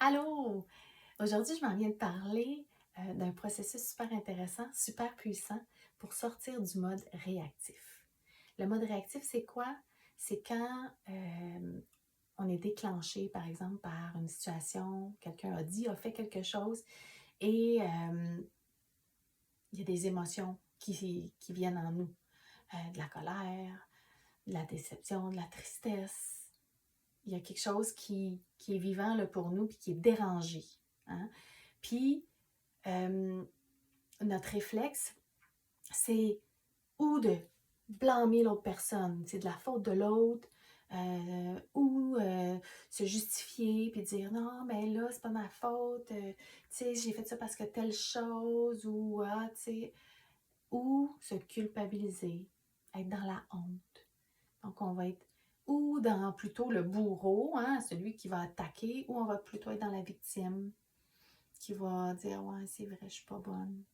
Allô! Aujourd'hui, je m'en viens de parler d'un processus super intéressant, super puissant pour sortir du mode réactif. Le mode réactif, c'est quoi? C'est quand on est déclenché, par exemple, par une situation, quelqu'un a dit, a fait quelque chose et il y a des émotions qui viennent en nous. De la colère, de la déception, de la tristesse. Il y a quelque chose qui est vivant là, pour nous puis qui est dérangé. Hein? Puis, euh, notre réflexe, c'est ou de blâmer l'autre personne, c'est de la faute de l'autre, ou se justifier puis dire non, mais là, c'est pas ma faute, tu sais, j'ai fait ça parce que telle chose, ou, tu sais, ou se culpabiliser, être dans la honte. Donc, on va être ou dans plutôt le bourreau, hein, celui qui va attaquer, ou on va plutôt être dans la victime qui va dire ouais, c'est vrai, je suis pas bonne,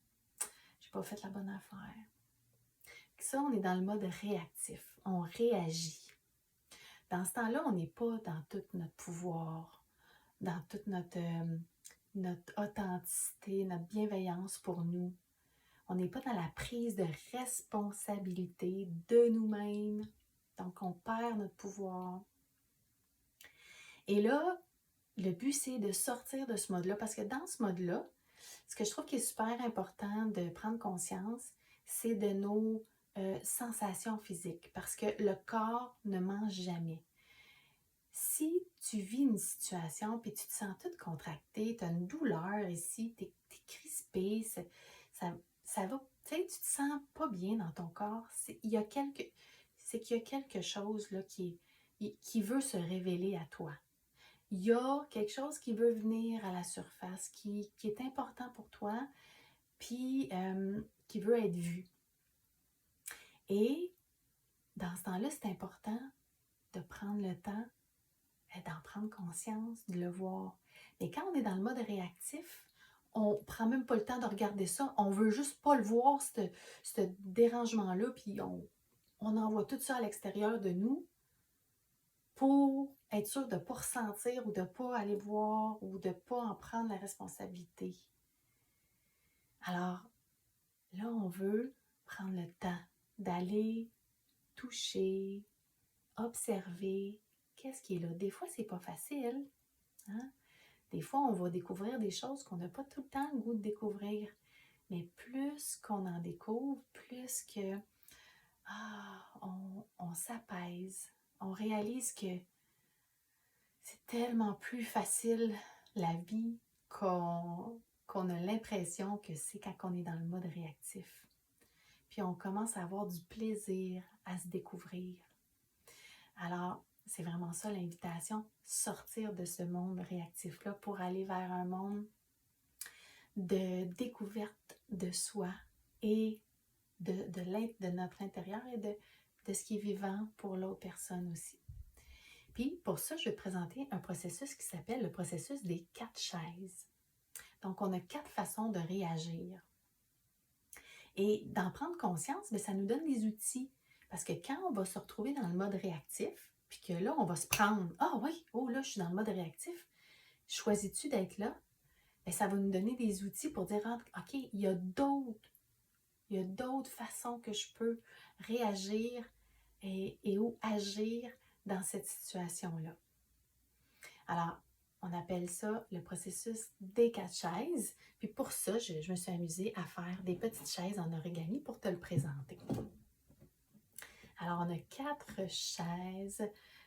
j'ai pas fait la bonne affaire. Ça, on est dans le mode réactif, on réagit. Dans ce temps-là, on n'est pas dans tout notre pouvoir, dans toute notre authenticité, notre bienveillance pour nous. On n'est pas dans la prise de responsabilité de nous-mêmes. Donc, on perd notre pouvoir. Et là, le but, c'est de sortir de ce mode-là, parce que dans ce mode-là, ce que je trouve qui est super important de prendre conscience, c'est de nos sensations physiques, parce que le corps ne ment jamais. Si tu vis une situation puis tu te sens toute contractée, tu as une douleur ici, tu es crispé, ça va, tu sais, tu te sens pas bien dans ton corps, c'est qu'il y a quelque chose là, qui veut se révéler à toi. Il y a quelque chose qui veut venir à la surface, qui est important pour toi, puis qui veut être vu. Et dans ce temps-là, c'est important de prendre le temps d'en prendre conscience, de le voir. Mais quand on est dans le mode réactif, on ne prend même pas le temps de regarder ça. On veut juste pas le voir, ce dérangement-là, puis on envoie tout ça à l'extérieur de nous pour être sûr de ne pas ressentir ou de ne pas aller voir ou de ne pas en prendre la responsabilité. Alors, là, on veut prendre le temps d'aller toucher, observer qu'est-ce qui est là. Des fois, c'est pas facile. Hein? Des fois, on va découvrir des choses qu'on n'a pas tout le temps le goût de découvrir. Mais plus qu'on en découvre, plus que on s'apaise. On réalise que c'est tellement plus facile la vie qu'on a l'impression que c'est quand on est dans le mode réactif. Puis on commence à avoir du plaisir à se découvrir. Alors, c'est vraiment ça l'invitation, sortir de ce monde réactif-là pour aller vers un monde de découverte de soi et de notre intérieur et de ce qui est vivant pour l'autre personne aussi. Puis pour ça, je vais te présenter un processus qui s'appelle le processus des 4 chaises. Donc, on a 4 façons de réagir. Et d'en prendre conscience, bien, ça nous donne des outils. Parce que quand on va se retrouver dans le mode réactif, puis que là, on va se prendre, ah oui, oh là, je suis dans le mode réactif, choisis-tu d'être là? Bien, ça va nous donner des outils pour dire, OK, il y a d'autres façons que je peux réagir et ou agir dans cette situation-là. Alors, on appelle ça le processus des 4 chaises. Puis pour ça, je me suis amusée à faire des petites chaises en origami pour te le présenter. Alors, on a 4 chaises.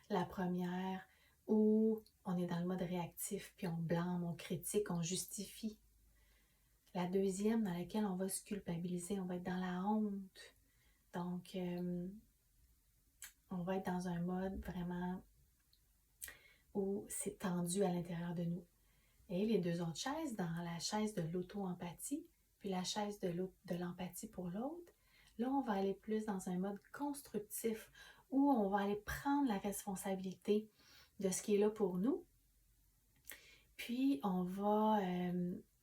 La première où on est dans le mode réactif, puis on blâme, on critique, on justifie. La deuxième dans laquelle on va se culpabiliser, on va être dans la honte. Donc, on va être dans un mode vraiment où c'est tendu à l'intérieur de nous. Et les 2 autres chaises, dans la chaise de l'auto-empathie, puis la chaise de l'empathie pour l'autre, là, on va aller plus dans un mode constructif où on va aller prendre la responsabilité de ce qui est là pour nous. Puis,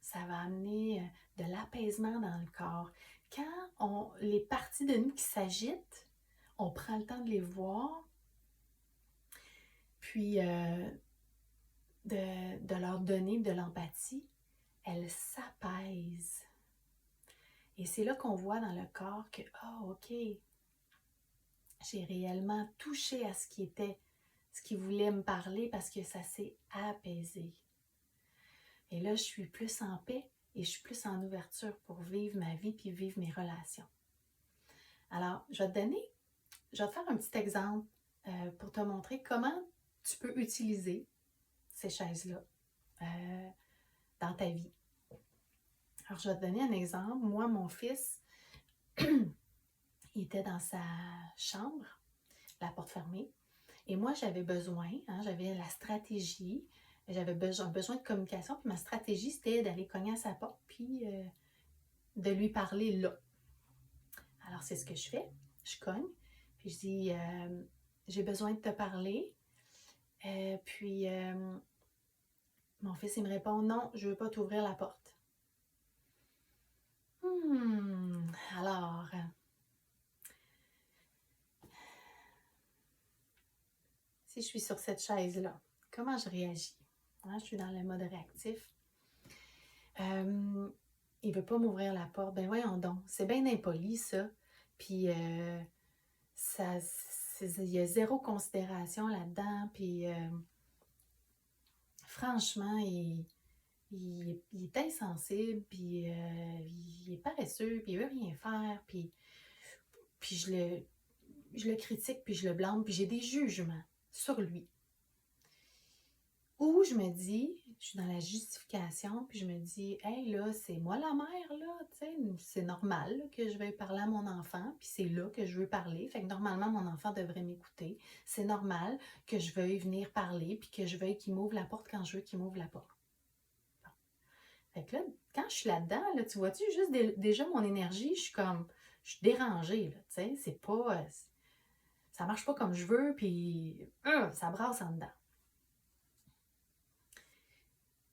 ça va amener de l'apaisement dans le corps. Quand les parties de nous qui s'agitent, on prend le temps de les voir, puis de leur donner de l'empathie, elles s'apaisent. Et c'est là qu'on voit dans le corps que, ok, j'ai réellement touché à ce qui voulait me parler parce que ça s'est apaisé. Et là, je suis plus en paix et je suis plus en ouverture pour vivre ma vie puis vivre mes relations. Alors, je vais te faire un petit exemple pour te montrer comment tu peux utiliser ces chaises-là dans ta vie. Alors, je vais te donner un exemple. Moi, mon fils, il était dans sa chambre, la porte fermée, et moi, j'avais besoin, j'avais la stratégie, j'avais besoin de communication, puis ma stratégie, c'était d'aller cogner à sa porte, puis de lui parler là. Alors, c'est ce que je fais. Je cogne, puis je dis, j'ai besoin de te parler. Puis, mon fils, il me répond, non, je ne veux pas t'ouvrir la porte. Alors, si je suis sur cette chaise-là, comment je réagis? Je suis dans le mode réactif. Il ne veut pas m'ouvrir la porte. Ben voyons donc, c'est bien impoli ça. Puis, il y a zéro considération là-dedans. Puis, franchement, il est insensible, puis il est paresseux, puis il veut rien faire, puis je le critique, puis je le blâme, puis j'ai des jugements sur lui. Ou je me dis, je suis dans la justification, puis je me dis, hey là, c'est moi la mère, là, tu sais, c'est normal là, que je veuille parler à mon enfant, puis c'est là que je veux parler, fait que normalement, mon enfant devrait m'écouter. C'est normal que je veuille venir parler, puis que je veuille qu'il m'ouvre la porte quand je veux qu'il m'ouvre la porte. Fait que là, quand je suis là-dedans, là, tu vois-tu, juste déjà mon énergie, je suis dérangée, là, tu sais, c'est pas, ça marche pas comme je veux, puis ça brasse en dedans.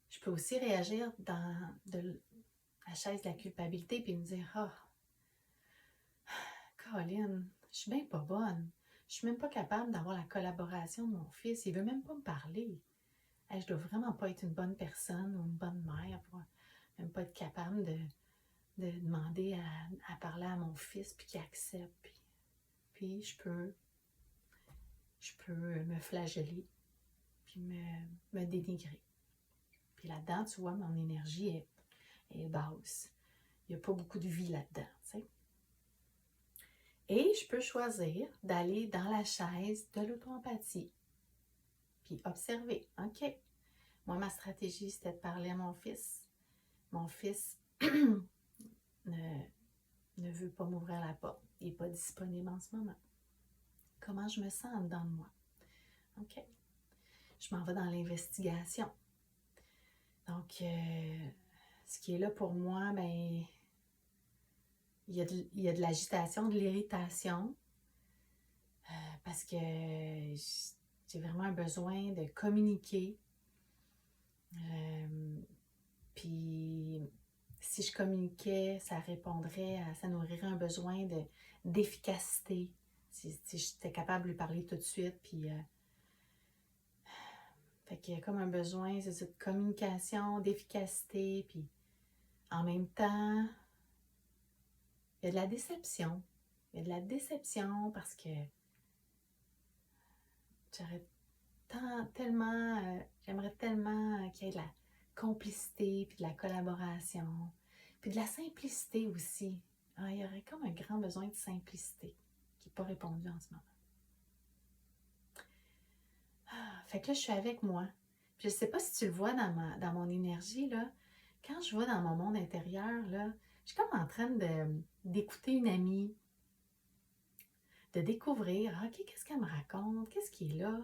Je peux aussi réagir dans la chaise de la culpabilité, puis me dire, Caroline, je suis bien pas bonne, je suis même pas capable d'avoir la collaboration de mon fils, il veut même pas me parler. Hey, je dois vraiment pas être une bonne personne ou une bonne mère pour même pas être capable de demander à parler à mon fils, puis qu'il accepte. Puis je peux me flageller, puis me dénigrer. Puis là-dedans, tu vois, mon énergie est basse. Il n'y a pas beaucoup de vie là-dedans, tu sais. Et je peux choisir d'aller dans la chaise de l'auto-empathie, puis observer. OK, moi, ma stratégie, c'était de parler à mon fils. Mon fils ne veut pas m'ouvrir la porte. Il n'est pas disponible en ce moment. Comment je me sens en dedans de moi? OK. Je m'en vais dans l'investigation. Donc, ce qui est là pour moi, ben, il y a de l'agitation, de l'irritation, parce que j'ai vraiment un besoin de communiquer. Puis, si je communiquais, ça nourrirait un besoin d'efficacité. Si j'étais capable de lui parler tout de suite, puis fait qu'il y a comme un besoin, c'est ça, de communication, d'efficacité, puis en même temps, il y a de la déception. Il y a de la déception parce que j'aimerais tellement qu'il y ait de la complicité, puis de la collaboration, puis de la simplicité aussi. Il y aurait comme un grand besoin de simplicité qui n'est pas répondu en ce moment. Fait que là, je suis avec moi. Puis je ne sais pas si tu le vois dans mon énergie, là. Quand je vais dans mon monde intérieur, là, je suis comme en train d'écouter une amie, de découvrir, OK, qu'est-ce qu'elle me raconte? Qu'est-ce qui est là?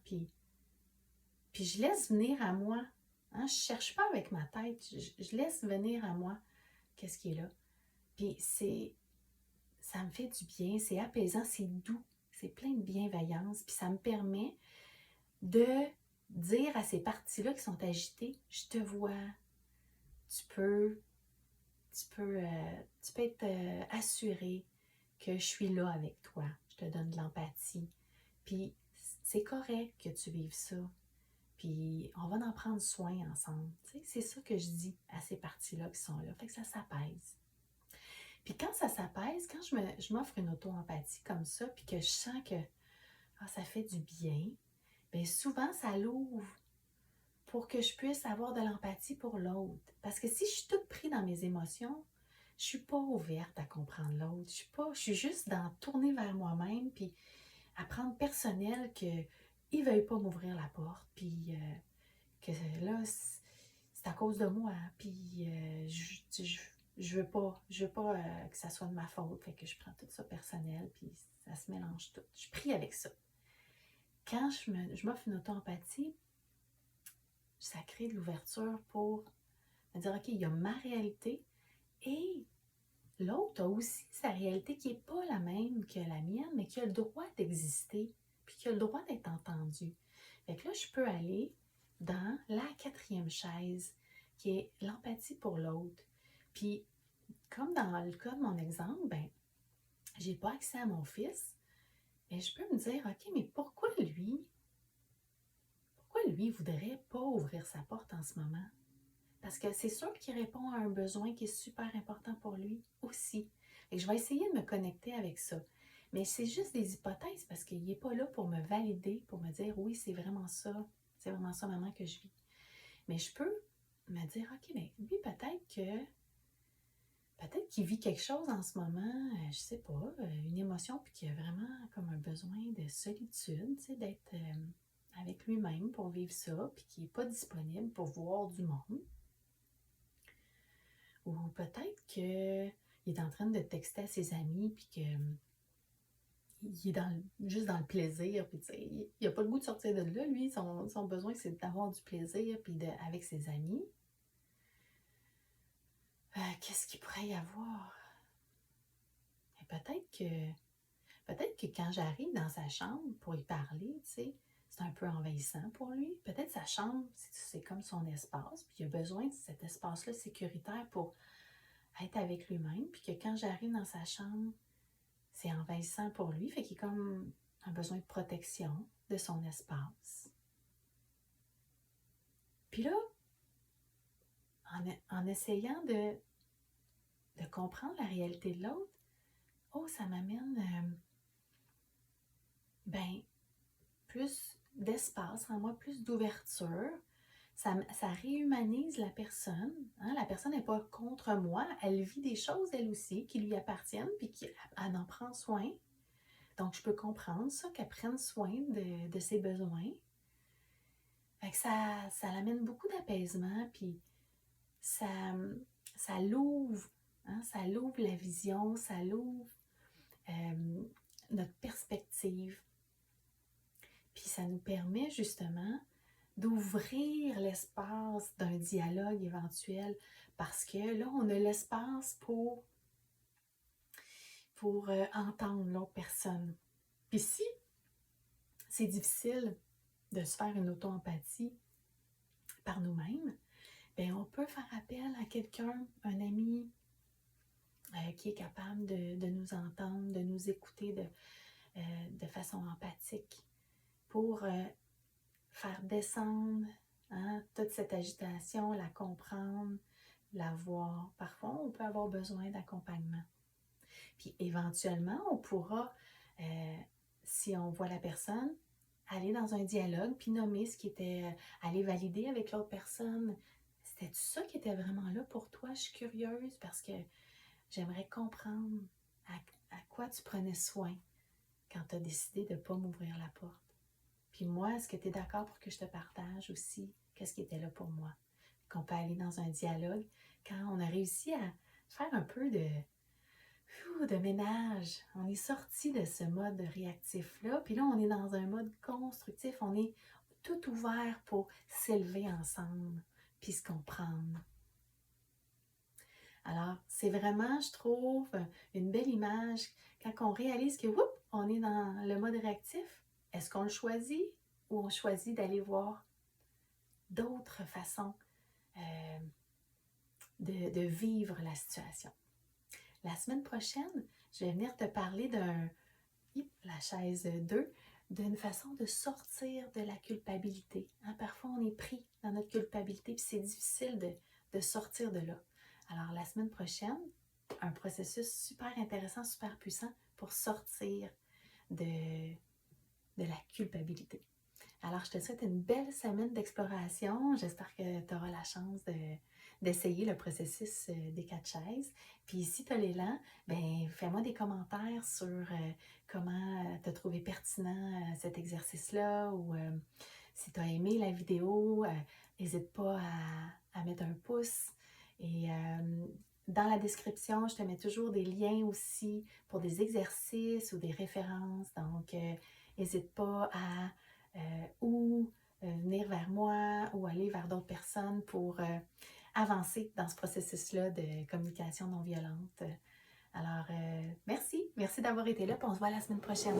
Puis je laisse venir à moi. Je ne cherche pas avec ma tête. Je laisse venir à moi qu'est-ce qui est là. Puis ça me fait du bien, c'est apaisant, c'est doux, c'est plein de bienveillance. Puis ça me permet de dire à ces parties-là qui sont agitées, je te vois, tu peux être assuré que je suis là avec toi. Je te donne de l'empathie. Puis c'est correct que tu vives ça. Puis on va en prendre soin ensemble. Tu sais, c'est ça que je dis à ces parties-là qui sont là. Fait que ça s'apaise. Puis quand ça s'apaise, quand je m'offre une auto-empathie comme ça, puis que je sens que ça fait du bien, bien souvent ça l'ouvre pour que je puisse avoir de l'empathie pour l'autre. Parce que si je suis toute prise dans mes émotions, je suis pas ouverte à comprendre l'autre. Je suis juste dans tourner vers moi-même, puis à prendre personnel que ne veuille pas m'ouvrir la porte, puis que là, c'est à cause de moi, puis je veux pas que ça soit de ma faute, fait que je prends tout ça personnel, puis ça se mélange tout. Je prie avec ça. Quand je m'offre une auto-empathie, ça crée de l'ouverture pour me dire, OK, il y a ma réalité et l'autre a aussi sa réalité qui n'est pas la même que la mienne, mais qui a le droit d'exister, puis qui a le droit d'être entendu. Fait que là, je peux aller dans la 4e chaise, qui est l'empathie pour l'autre. Puis, comme dans le cas de mon exemple, ben, j'ai pas accès à mon fils, mais je peux me dire, OK, mais pourquoi lui voudrait pas ouvrir sa porte en ce moment? Parce que c'est sûr qu'il répond à un besoin qui est super important pour lui aussi. Et je vais essayer de me connecter avec ça. Mais c'est juste des hypothèses parce qu'il n'est pas là pour me valider, pour me dire oui, c'est vraiment ça, maman, que je vis. Mais je peux me dire, OK, mais lui, peut-être qu'il vit quelque chose en ce moment, je sais pas, une émotion, puis qu'il a vraiment comme un besoin de solitude, tu sais, d'être avec lui-même pour vivre ça, puis qu'il n'est pas disponible pour voir du monde. Ou peut-être qu'il est en train de texter à ses amis, puis qu'il est juste dans le plaisir, puis il n'a pas le goût de sortir de là, lui. Son besoin, c'est d'avoir du plaisir, puis avec ses amis. Qu'est-ce qu'il pourrait y avoir? Et peut-être que quand j'arrive dans sa chambre pour y parler, tu sais, c'est un peu envahissant pour lui. Peut-être sa chambre, c'est comme son espace, puis il a besoin de cet espace-là sécuritaire pour être avec lui-même, puis que quand j'arrive dans sa chambre, c'est envahissant pour lui, fait qu'il a comme un besoin de protection de son espace. Puis là, en essayant de comprendre la réalité de l'autre, ça m'amène plus d'espace en moi, plus d'ouverture. Ça réhumanise la personne. Hein? La personne n'est pas contre moi. Elle vit des choses, elle aussi, qui lui appartiennent, puis elle en prend soin. Donc, je peux comprendre ça, qu'elle prenne soin de ses besoins. Fait que ça l'amène beaucoup d'apaisement, puis ça l'ouvre. Hein? Ça l'ouvre la vision, ça l'ouvre notre perspective. Puis ça nous permet justement d'ouvrir l'espace d'un dialogue éventuel parce que là, on a l'espace pour entendre l'autre personne. Puis si c'est difficile de se faire une auto-empathie par nous-mêmes, bien, on peut faire appel à quelqu'un, un ami qui est capable de nous entendre, de nous écouter de façon empathique pour faire descendre toute cette agitation, la comprendre, la voir. Parfois, on peut avoir besoin d'accompagnement. Puis éventuellement, on pourra, si on voit la personne, aller dans un dialogue, puis nommer ce qui était, aller valider avec l'autre personne. C'était-tu ça qui était vraiment là pour toi? Je suis curieuse parce que j'aimerais comprendre à quoi tu prenais soin quand tu as décidé de ne pas m'ouvrir la porte. Puis moi, est-ce que tu es d'accord pour que je te partage aussi qu'est-ce qui était là pour moi? Qu'on peut aller dans un dialogue quand on a réussi à faire un peu de ménage. On est sorti de ce mode réactif-là, puis là, on est dans un mode constructif. On est tout ouvert pour s'élever ensemble, puis se comprendre. Alors, c'est vraiment, je trouve, une belle image quand on réalise que, on est dans le mode réactif. Est-ce qu'on le choisit ou on choisit d'aller voir d'autres façons de vivre la situation? La semaine prochaine, je vais venir te parler la chaise 2, d'une façon de sortir de la culpabilité. Hein, parfois, on est pris dans notre culpabilité, puis c'est difficile de sortir de là. Alors, la semaine prochaine, un processus super intéressant, super puissant pour sortir de, de la culpabilité. Alors, je te souhaite une belle semaine d'exploration. J'espère que tu auras la chance d'essayer le processus des 4 chaises. Puis, si tu as l'élan, ben, fais-moi des commentaires sur comment tu as trouvé pertinent cet exercice-là ou si tu as aimé la vidéo, n'hésite pas à mettre un pouce. Et dans la description, je te mets toujours des liens aussi pour des exercices ou des références. Donc, n'hésite pas à ou venir vers moi ou aller vers d'autres personnes pour avancer dans ce processus-là de communication non violente. Alors, merci d'avoir été là, puis on se voit la semaine prochaine.